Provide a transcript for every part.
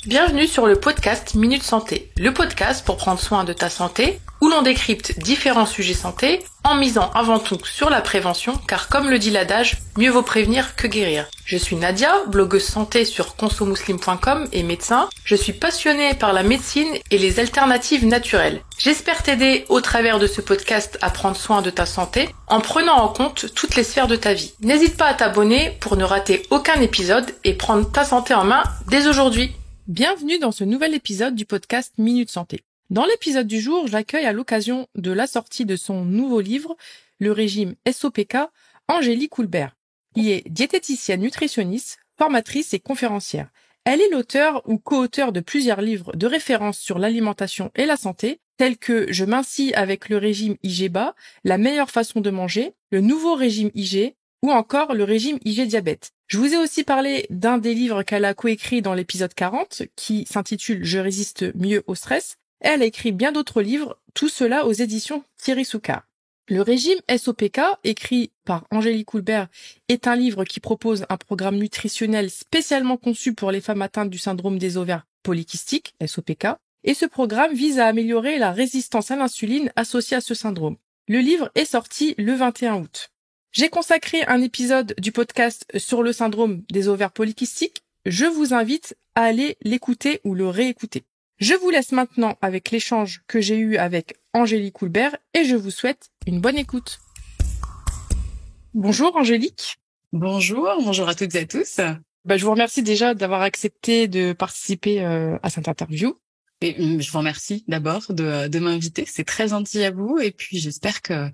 Bienvenue sur le podcast Minute Santé, le podcast pour prendre soin de ta santé, où l'on décrypte différents sujets santé en misant avant tout sur la prévention, car comme le dit l'adage, mieux vaut prévenir que guérir. Je suis Nadia, blogueuse santé sur consomuslim.com et médecin. Je suis passionnée par la médecine et les alternatives naturelles. J'espère t'aider au travers de ce podcast à prendre soin de ta santé en prenant en compte toutes les sphères de ta vie. N'hésite pas à t'abonner pour ne rater aucun épisode et prendre ta santé en main dès aujourd'hui. Bienvenue dans ce nouvel épisode du podcast Minute Santé. Dans l'épisode du jour, j'accueille à l'occasion de la sortie de son nouveau livre, Le régime SOPK, Angélique Coulbert, qui est diététicienne nutritionniste, formatrice et conférencière. Elle est l'auteure ou co-auteure de plusieurs livres de référence sur l'alimentation et la santé, tels que Je mincis avec le régime IG-BA, La meilleure façon de manger, Le nouveau régime IG, ou encore le régime IG-diabète. Je vous ai aussi parlé d'un des livres qu'elle a coécrit dans l'épisode 40, qui s'intitule Je résiste mieux au stress. Et elle a écrit bien d'autres livres, tout cela aux éditions Thierry Soucard. Le régime SOPK, écrit par Angélique Coulbert, est un livre qui propose un programme nutritionnel spécialement conçu pour les femmes atteintes du syndrome des ovaires polykystiques, SOPK, et ce programme vise à améliorer la résistance à l'insuline associée à ce syndrome. Le livre est sorti le 21 août. J'ai consacré un épisode du podcast sur le syndrome des ovaires polykystiques. Je vous invite à aller l'écouter ou le réécouter. Je vous laisse maintenant avec l'échange que j'ai eu avec Angélique Coulbert et je vous souhaite une bonne écoute. Bonjour Angélique. Bonjour à toutes et à tous. Je vous remercie déjà d'avoir accepté de participer à cette interview. Et je vous remercie d'abord de m'inviter, c'est très gentil à vous. Et puis j'espère qu'on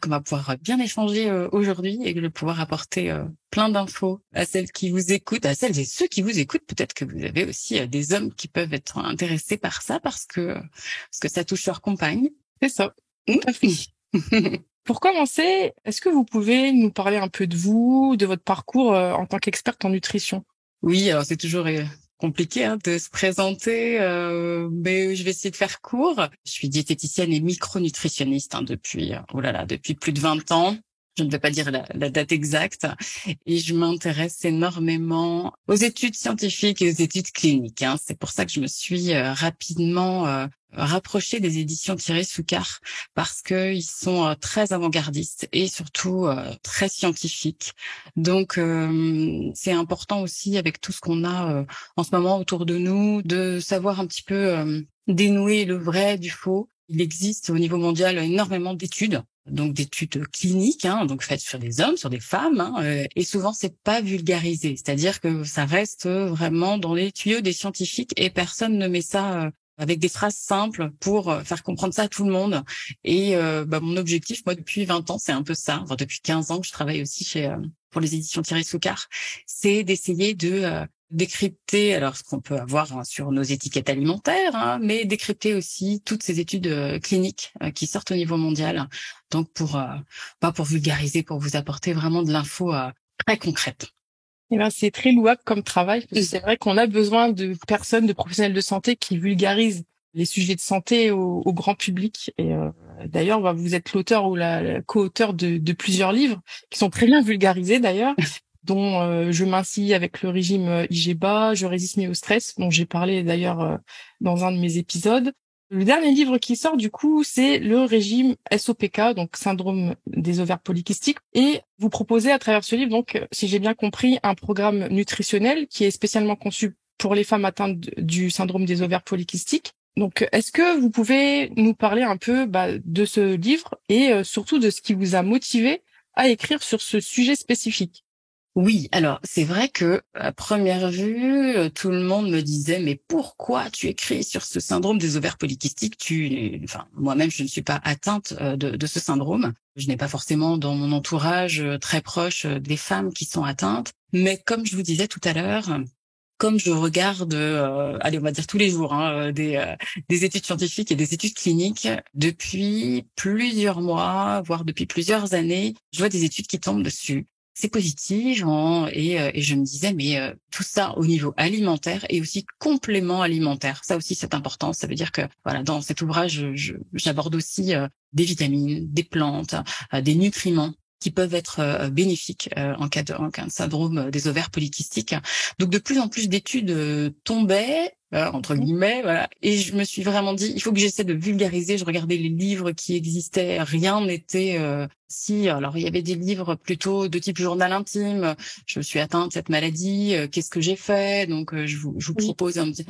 va pouvoir bien échanger aujourd'hui et que je vais pouvoir apporter plein d'infos à celles qui vous écoutent, à celles et ceux qui vous écoutent. Peut-être que vous avez aussi des hommes qui peuvent être intéressés par ça parce que ça touche leur compagne. C'est ça, tout à fait. Pour commencer, est-ce que vous pouvez nous parler un peu de vous, de votre parcours en tant qu'experte en nutrition? Oui, alors c'est toujours compliqué de se présenter, mais je vais essayer de faire court. Je suis diététicienne et micronutritionniste depuis plus de 20 ans. Je ne vais pas dire la date exacte. Et je m'intéresse énormément aux études scientifiques et aux études cliniques. C'est pour ça que je me suis rapidement rapprochée des éditions Thierry Soucard parce que ils sont très avant-gardistes et surtout très scientifiques. Donc c'est important aussi avec tout ce qu'on a en ce moment autour de nous de savoir un petit peu dénouer le vrai du faux. Il existe au niveau mondial énormément d'études. Donc d'études cliniques, donc faites sur des hommes, sur des femmes, et souvent c'est pas vulgarisé, c'est-à-dire que ça reste vraiment dans les tuyaux des scientifiques et personne ne met ça avec des phrases simples pour faire comprendre ça à tout le monde. Et mon objectif, moi depuis 20 ans, c'est un peu ça. Enfin, depuis 15 ans que je travaille aussi pour les éditions Thierry Soucard, c'est d'essayer de décrypter alors ce qu'on peut avoir sur nos étiquettes alimentaires, mais décrypter aussi toutes ces études cliniques qui sortent au niveau mondial. Donc pour vulgariser, pour vous apporter vraiment de l'info très concrète. C'est très louable comme travail. C'est vrai qu'on a besoin de personnes, de professionnels de santé qui vulgarisent les sujets de santé au grand public. Et d'ailleurs, vous êtes l'auteur ou la co-auteur de plusieurs livres qui sont très bien vulgarisés d'ailleurs, dont Je mincis avec le régime IG-BA, Je résiste mieux au stress, dont j'ai parlé d'ailleurs dans un de mes épisodes. Le dernier livre qui sort, du coup, c'est le régime SOPK, donc syndrome des ovaires polykystiques. Et vous proposez à travers ce livre, donc, si j'ai bien compris, un programme nutritionnel qui est spécialement conçu pour les femmes atteintes du syndrome des ovaires polykystiques. Donc, est-ce que vous pouvez nous parler un peu de ce livre et surtout de ce qui vous a motivé à écrire sur ce sujet spécifique? Oui, alors c'est vrai que à première vue, tout le monde me disait mais pourquoi tu écris sur ce syndrome des ovaires polykystiques? Moi-même je ne suis pas atteinte de ce syndrome. Je n'ai pas forcément dans mon entourage très proche des femmes qui sont atteintes, mais comme je vous disais tout à l'heure, comme je regarde, on va dire tous les jours, des études scientifiques et des études cliniques depuis plusieurs mois, voire depuis plusieurs années, je vois des études qui tombent dessus. C'est positif et je me disais mais tout ça au niveau alimentaire et aussi complément alimentaire, ça aussi c'est important. Ça veut dire que dans cet ouvrage j'aborde aussi des vitamines, des plantes, des nutriments qui peuvent être bénéfiques en cas de syndrome des ovaires polykystiques. Donc de plus en plus d'études tombaient entre guillemets, voilà. Et je me suis vraiment dit, il faut que j'essaie de vulgariser. Je regardais les livres qui existaient, rien n'était si. Alors il y avait des livres plutôt de type journal intime. Je suis atteinte de cette maladie. Qu'est-ce que j'ai fait? Donc je vous Oui. propose un petit.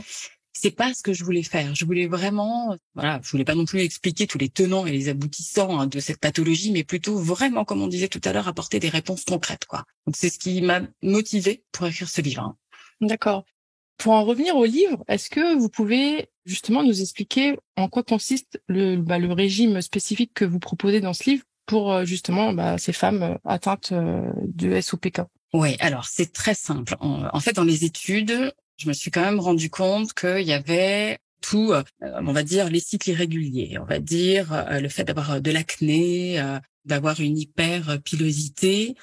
C'est pas ce que je voulais faire. Je voulais vraiment, voilà, je voulais pas non plus expliquer tous les tenants et les aboutissants de cette pathologie, mais plutôt vraiment, comme on disait tout à l'heure, apporter des réponses concrètes, quoi. Donc c'est ce qui m'a motivée pour écrire ce livre, hein. D'accord. Pour en revenir au livre, est-ce que vous pouvez justement nous expliquer en quoi consiste le régime spécifique que vous proposez dans ce livre pour justement ces femmes atteintes de SOPK? Ouais, alors c'est très simple. En fait, dans les études, je me suis quand même rendu compte qu'il y avait tout, on va dire, les cycles irréguliers, on va dire le fait d'avoir de l'acné, d'avoir une hyperpilosité,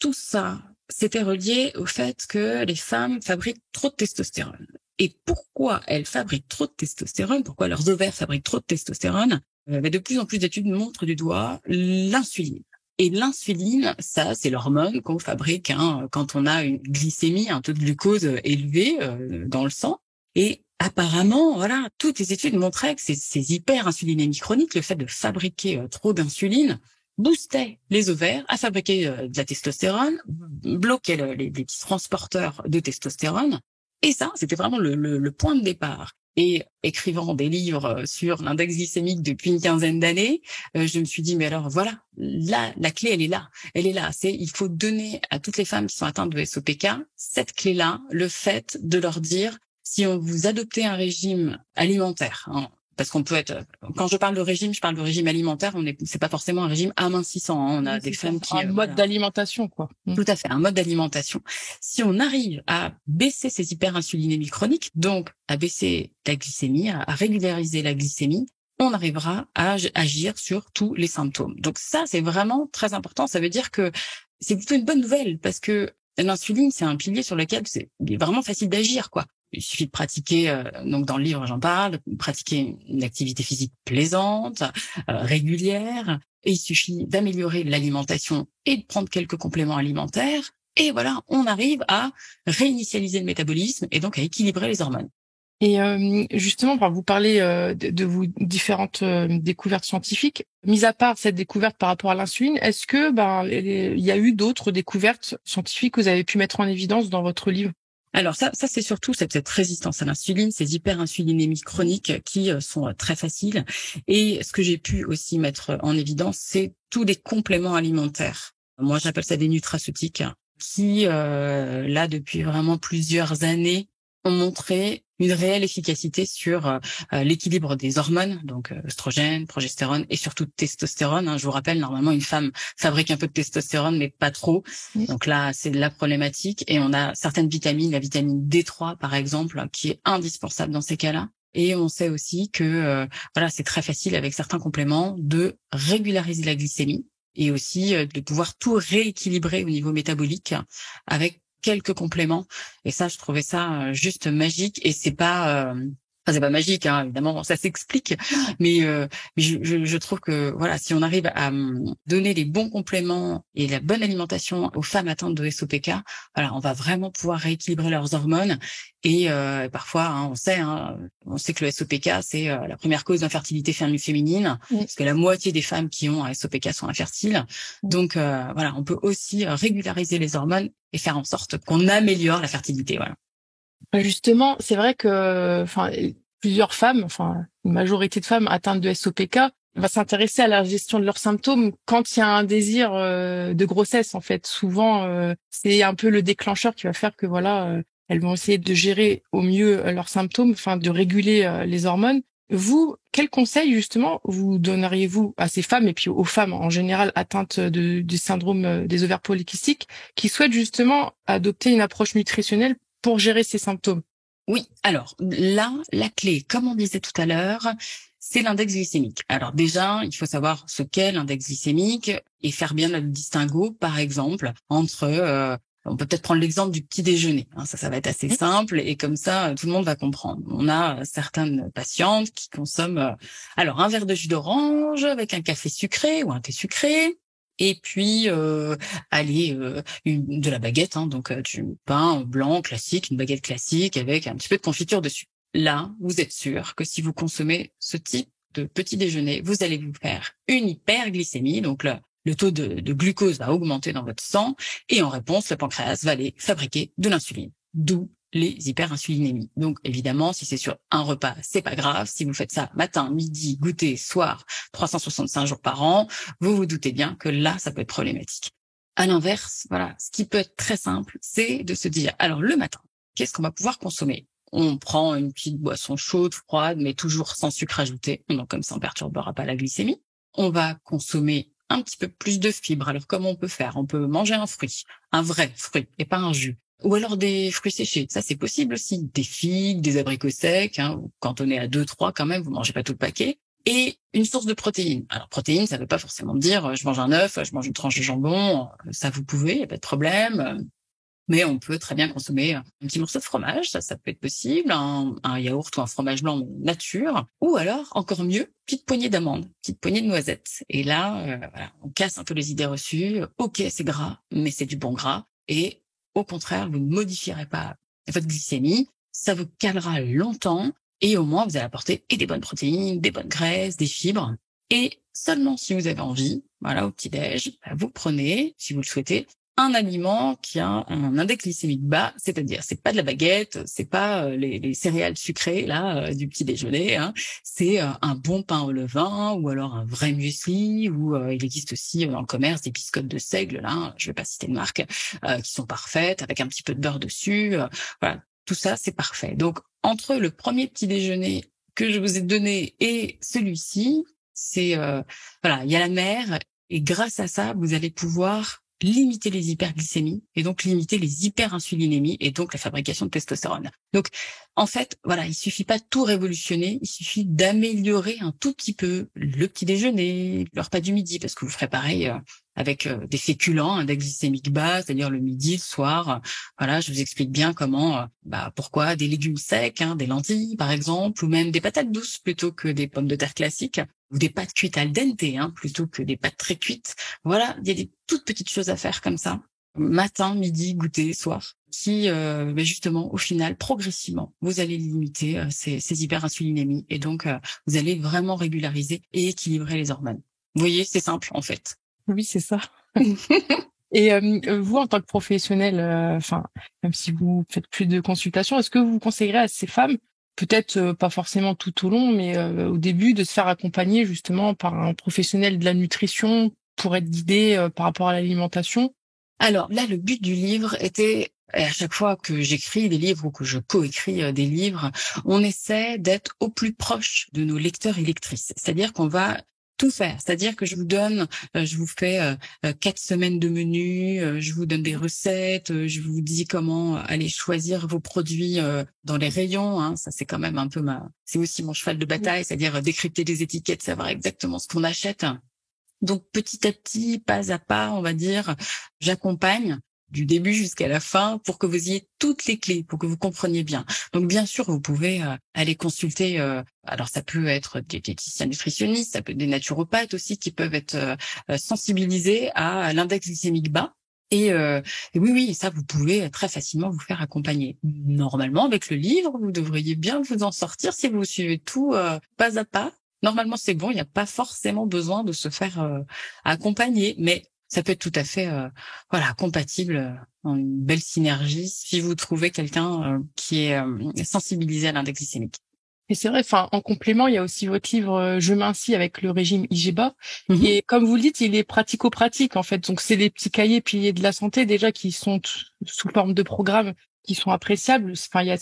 tout ça, c'était relié au fait que les femmes fabriquent trop de testostérone. Et pourquoi elles fabriquent trop de testostérone, pourquoi leurs ovaires fabriquent trop de testostérone, de plus en plus d'études montrent du doigt l'insuline. Et l'insuline, ça, c'est l'hormone qu'on fabrique quand on a une glycémie, un taux de glucose élevé dans le sang. Et apparemment, voilà, toutes les études montraient que ces hyperinsulinémies chroniques, le fait de fabriquer trop d'insuline, boostait les ovaires à fabriquer de la testostérone, bloquait les petits transporteurs de testostérone. Et ça, c'était vraiment le point de départ. Et écrivant des livres sur l'index glycémique depuis une quinzaine d'années, je me suis dit, mais alors voilà, là, la clé, elle est là. Elle est là. Il faut donner à toutes les femmes qui sont atteintes de SOPK cette clé-là, le fait de leur dire, si on vous adoptez un régime alimentaire, parce qu'on peut être, quand je parle de régime alimentaire, c'est pas forcément un régime amincissant, on a des femmes qui... Un mode d'alimentation, quoi. Tout à fait, un mode d'alimentation. Si on arrive à baisser ces hyperinsulinémies chroniques, donc à baisser la glycémie, à régulariser la glycémie, on arrivera à agir sur tous les symptômes. Donc ça, c'est vraiment très important. Ça veut dire que c'est plutôt une bonne nouvelle parce que l'insuline, c'est un pilier sur lequel il est vraiment facile d'agir, quoi. Il suffit de pratiquer, donc dans le livre j'en parle, de pratiquer une activité physique plaisante, régulière, et il suffit d'améliorer l'alimentation et de prendre quelques compléments alimentaires, et voilà, on arrive à réinitialiser le métabolisme et donc à équilibrer les hormones. Et justement, vous parlez de vos différentes découvertes scientifiques. Mis à part cette découverte par rapport à l'insuline, est-ce que il y a eu d'autres découvertes scientifiques que vous avez pu mettre en évidence dans votre livre? Alors ça c'est surtout cette résistance à l'insuline, ces hyperinsulinémies chroniques qui sont très faciles. Et ce que j'ai pu aussi mettre en évidence, c'est tous les compléments alimentaires. Moi, j'appelle ça des nutraceutiques qui, là, depuis vraiment plusieurs années, ont montré une réelle efficacité sur l'équilibre des hormones, donc oestrogène, progestérone et surtout testostérone. Je vous rappelle, normalement, une femme fabrique un peu de testostérone, mais pas trop. Donc là, c'est de la problématique. Et on a certaines vitamines, la vitamine D3, par exemple, qui est indispensable dans ces cas-là. Et on sait aussi que voilà, c'est très facile avec certains compléments de régulariser la glycémie et aussi de pouvoir tout rééquilibrer au niveau métabolique avec quelques compléments. Et ça, je trouvais ça juste magique. Et c'est pas magique, évidemment, ça s'explique. Mais je trouve que voilà, si on arrive à donner les bons compléments et la bonne alimentation aux femmes atteintes de SOPK, voilà, on va vraiment pouvoir rééquilibrer leurs hormones. Et parfois, on sait que le SOPK, c'est la première cause d'infertilité féminine, parce que la moitié des femmes qui ont un SOPK sont infertiles. Donc voilà, on peut aussi régulariser les hormones et faire en sorte qu'on améliore la fertilité. Voilà. Justement, c'est vrai que, plusieurs femmes, une majorité de femmes atteintes de SOPK va s'intéresser à la gestion de leurs symptômes quand il y a un désir de grossesse. En fait, souvent, c'est un peu le déclencheur qui va faire que elles vont essayer de gérer au mieux leurs symptômes, de réguler les hormones. Vous, quels conseils justement vous donneriez-vous à ces femmes et puis aux femmes en général atteintes du syndrome des ovaires polykystiques qui souhaitent justement adopter une approche nutritionnelle pour gérer ces symptômes? Oui, alors là, la clé, comme on disait tout à l'heure, c'est l'index glycémique. Alors déjà, il faut savoir ce qu'est l'index glycémique et faire bien le distinguo, par exemple, entre... on peut peut-être prendre l'exemple du petit déjeuner. Ça va être assez simple et comme ça, tout le monde va comprendre. On a certaines patientes qui consomment un verre de jus d'orange avec un café sucré ou un thé sucré. Et puis, de la baguette, donc du pain blanc classique, une baguette classique avec un petit peu de confiture dessus. là, vous êtes sûr que si vous consommez ce type de petit déjeuner, vous allez vous faire une hyperglycémie, donc le taux de glucose va augmenter dans votre sang, et en réponse, le pancréas va aller fabriquer de l'insuline, d'où les hyperinsulinémies. Donc évidemment, si c'est sur un repas, c'est pas grave. Si vous faites ça matin, midi, goûter, soir, 365 jours par an, vous vous doutez bien que là, ça peut être problématique. À l'inverse, voilà, ce qui peut être très simple, c'est de se dire, alors le matin, qu'est-ce qu'on va pouvoir consommer? On prend une petite boisson chaude, froide, mais toujours sans sucre ajouté. Donc comme ça, on perturbera pas la glycémie. On va consommer un petit peu plus de fibres. Alors comment on peut faire? On peut manger un fruit, un vrai fruit, et pas un jus. Ou alors des fruits séchés, ça c'est possible aussi. Des figues, des abricots secs, quand on est à 2-3 quand même, vous mangez pas tout le paquet. Et une source de protéines. Alors protéines, ça veut pas forcément dire je mange un œuf, je mange une tranche de jambon, ça vous pouvez, y a pas de problème. Mais on peut très bien consommer un petit morceau de fromage, ça peut être possible, un yaourt ou un fromage blanc nature, ou alors, encore mieux, petite poignée d'amandes, petite poignée de noisettes. Et là, voilà, on casse un peu les idées reçues. Ok, c'est gras, mais c'est du bon gras. Et au contraire, vous ne modifierez pas votre glycémie, ça vous calera longtemps, et au moins vous allez apporter et des bonnes protéines, des bonnes graisses, des fibres. Et seulement si vous avez envie, voilà, au petit-déj, vous prenez, si vous le souhaitez, un aliment qui a un index glycémique bas, c'est-à-dire c'est pas de la baguette, c'est pas les céréales sucrées là du petit déjeuner, c'est un bon pain au levain ou alors un vrai muesli, ou il existe aussi dans le commerce des biscottes de seigle là, je vais pas citer de marque, qui sont parfaites avec un petit peu de beurre dessus, voilà, tout ça c'est parfait. Donc entre le premier petit déjeuner que je vous ai donné et celui-ci, c'est voilà, il y a la mer, et grâce à ça vous allez pouvoir limiter les hyperglycémies et donc limiter les hyperinsulinémies et donc la fabrication de testostérone. Donc, en fait, voilà, il suffit pas de tout révolutionner, il suffit d'améliorer un tout petit peu le petit déjeuner, le repas du midi, parce que vous ferez pareil avec des féculents, un index glycémique bas, c'est-à-dire le midi, le soir. Voilà, je vous explique bien comment, pourquoi des légumes secs, des lentilles par exemple, ou même des patates douces plutôt que des pommes de terre classiques, ou des pâtes cuites al dente plutôt que des pâtes très cuites. Voilà, il y a des toutes petites choses à faire comme ça, matin, midi, goûter, soir, qui justement, au final, progressivement, vous allez limiter ces hyperinsulinémies et donc vous allez vraiment régulariser et équilibrer les hormones. Vous voyez, c'est simple en fait. Oui, c'est ça. Et vous, en tant que professionnel, même si vous faites plus de consultations, est-ce que vous conseillerez à ces femmes, peut-être pas forcément tout au long, mais au début, de se faire accompagner justement par un professionnel de la nutrition pour être guidée par rapport à l'alimentation? Alors là, le but du livre était, et à chaque fois que j'écris des livres ou que je coécris des livres, on essaie d'être au plus proche de nos lecteurs et lectrices. C'est-à-dire qu'on va tout faire. C'est-à-dire que je vous fais 4 semaines de menu, je vous donne des recettes, je vous dis comment aller choisir vos produits dans les rayons. Ça c'est quand même un peu c'est aussi mon cheval de bataille, c'est-à-dire décrypter les étiquettes, savoir exactement ce qu'on achète. Donc petit à petit, pas à pas, on va dire, j'accompagne du début jusqu'à la fin pour que vous ayez toutes les clés, pour que vous compreniez bien. Donc bien sûr, vous pouvez aller consulter, alors ça peut être des diététiciens nutritionnistes, ça peut être des naturopathes aussi qui peuvent être sensibilisés à l'index glycémique bas. Et oui, ça vous pouvez très facilement vous faire accompagner. Normalement, avec le livre, vous devriez bien vous en sortir si vous suivez tout pas à pas. Normalement, c'est bon, il n'y a pas forcément besoin de se faire accompagner, mais ça peut être tout à fait compatible en une belle synergie si vous trouvez quelqu'un qui est sensibilisé à l'index glycémique. Et c'est vrai, en complément, il y a aussi votre livre Je mincis avec le régime IGBA. Et comme vous le dites, il est pratico-pratique, en fait. Donc, c'est des petits cahiers piliers de la santé, déjà, qui sont sous forme de programme, qui sont appréciables. Enfin, il y a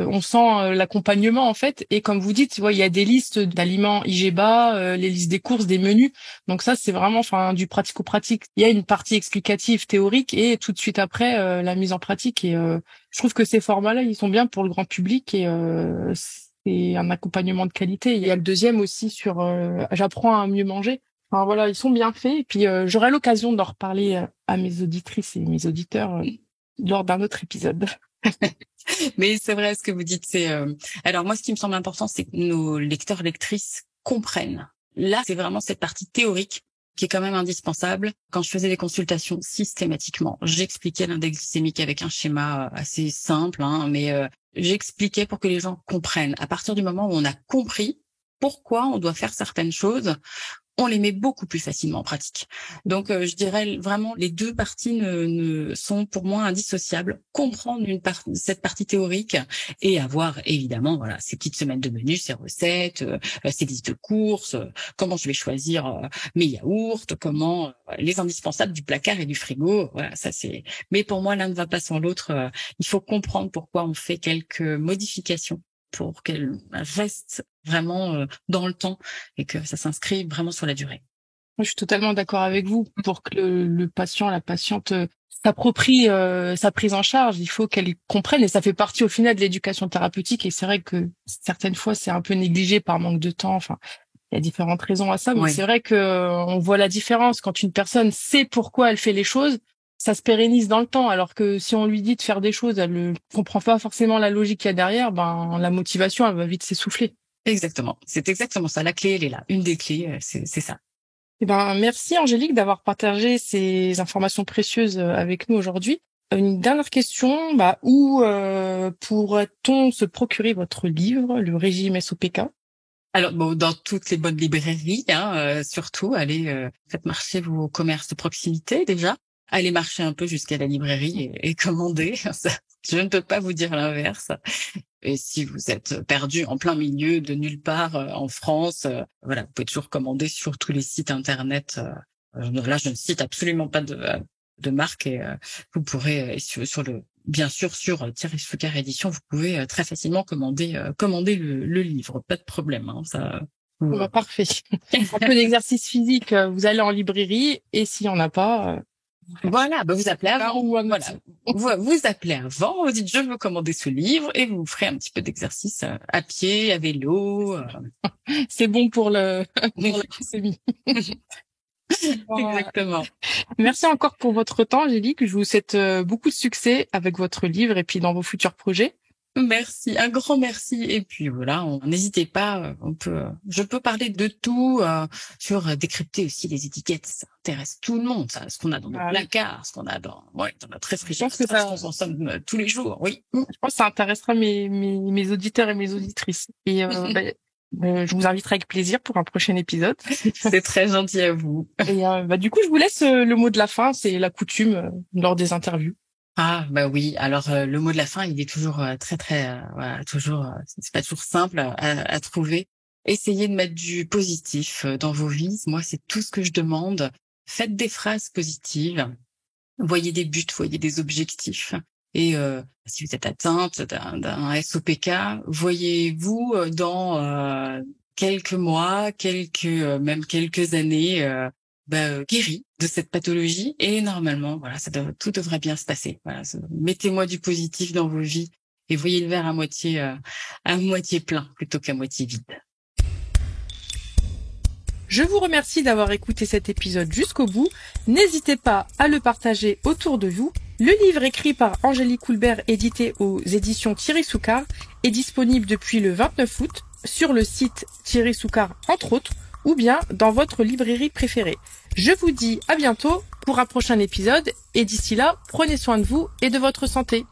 on sent l'accompagnement, en fait. Et comme vous dites, il y a des listes d'aliments IGBA, les listes des courses, des menus. Donc ça, c'est vraiment, du pratico-pratique. Il y a une partie explicative, théorique, et tout de suite après, la mise en pratique. Et je trouve que ces formats-là, ils sont bien pour le grand public, et c'est un accompagnement de qualité. Il y a le deuxième aussi sur j'apprends à mieux manger. Enfin voilà, ils sont bien faits. Et puis j'aurai l'occasion d'en reparler à mes auditrices et mes auditeurs lors d'un autre épisode. Mais c'est vrai ce que vous dites. Alors moi, ce qui me semble important, c'est que nos lecteurs lectrices comprennent. Là, c'est vraiment cette partie théorique qui est quand même indispensable. Quand je faisais des consultations systématiquement, j'expliquais l'index glycémique avec un schéma assez simple, mais j'expliquais pour que les gens comprennent. À partir du moment où on a compris pourquoi on doit faire certaines choses, on les met beaucoup plus facilement en pratique. Donc, je dirais vraiment, les deux parties ne sont pour moi indissociables. Comprendre cette partie théorique et avoir évidemment, voilà, ces petites semaines de menu, ces recettes, ces listes de courses, comment je vais choisir mes yaourts, comment les indispensables du placard et du frigo. Voilà, ça c'est. Mais pour moi, l'un ne va pas sans l'autre. Il faut comprendre pourquoi on fait quelques modifications pour qu'elle reste vraiment dans le temps et que ça s'inscrive vraiment sur la durée. Je suis totalement d'accord avec vous. Pour que le patient, la patiente s'approprie sa prise en charge, il faut qu'elle comprenne, et ça fait partie au final de l'éducation thérapeutique. Et c'est vrai que certaines fois, c'est un peu négligé par manque de temps. Enfin, il y a différentes raisons à ça, mais c'est vrai que on voit la différence quand une personne sait pourquoi elle fait les choses. Ça se pérennise dans le temps, alors que si on lui dit de faire des choses, elle ne comprend pas forcément la logique qu'il y a derrière, la motivation, elle va vite s'essouffler. Exactement. C'est exactement ça. La clé, elle est là. Une des clés, c'est ça. Merci Angélique d'avoir partagé ces informations précieuses avec nous aujourd'hui. Une dernière question, où pourrait-on se procurer votre livre, le régime SOPK? Alors, dans toutes les bonnes librairies, surtout, allez, faites marcher vos commerces de proximité déjà. Allez marcher un peu jusqu'à la librairie et commander. Je ne peux pas vous dire l'inverse. Et si vous êtes perdu en plein milieu de nulle part en France, vous pouvez toujours commander sur tous les sites internet. Là, je ne cite absolument pas de marque, et vous pourrez bien sûr sur Thierry Soucard Édition, vous pouvez très facilement commander le livre, pas de problème. Ça. Parfait. Un peu d'exercice physique, vous allez en librairie, et s'il y en a pas. Vous appelez avant. Vous appelez avant, vous dites je veux commander ce livre, et vous ferez un petit peu d'exercice à pied, à vélo. C'est bon pour la glycémie. Exactement. Merci encore pour votre temps, Angélique. Je vous souhaite beaucoup de succès avec votre livre et puis dans vos futurs projets. Merci, un grand merci. Et puis voilà, n'hésitez pas, je peux parler de tout, sur décrypter aussi les étiquettes. Ça intéresse tout le monde, ça, ce qu'on a dans nos placards, ce qu'on a dans notre réfrigérateur, ce qu'on consomme tous les jours. Oui. Je pense que ça intéressera mes auditeurs et mes auditrices. Et je vous inviterai avec plaisir pour un prochain épisode. C'est très gentil à vous. Et du coup, je vous laisse le mot de la fin. C'est la coutume lors des interviews. Ah oui, alors le mot de la fin, il est toujours toujours c'est pas toujours simple à trouver. Essayez de mettre du positif dans vos vies. Moi, c'est tout ce que je demande. Faites des phrases positives. Voyez des buts, voyez des objectifs. Et si vous êtes atteinte d'un SOPK, voyez-vous dans quelques mois, même quelques années guéri de cette pathologie, et normalement tout devrait bien se passer. Mettez-moi du positif dans vos vies et voyez le verre à moitié plein plutôt qu'à moitié vide. Je vous remercie d'avoir écouté cet épisode jusqu'au bout. N'hésitez pas à le partager autour de vous. Le livre écrit par Angélique Coulbert, édité aux éditions Thierry Soucard, est disponible depuis le 29 août sur le site Thierry Soucard entre autres, ou bien dans votre librairie préférée. Je vous dis à bientôt pour un prochain épisode, et d'ici là, prenez soin de vous et de votre santé.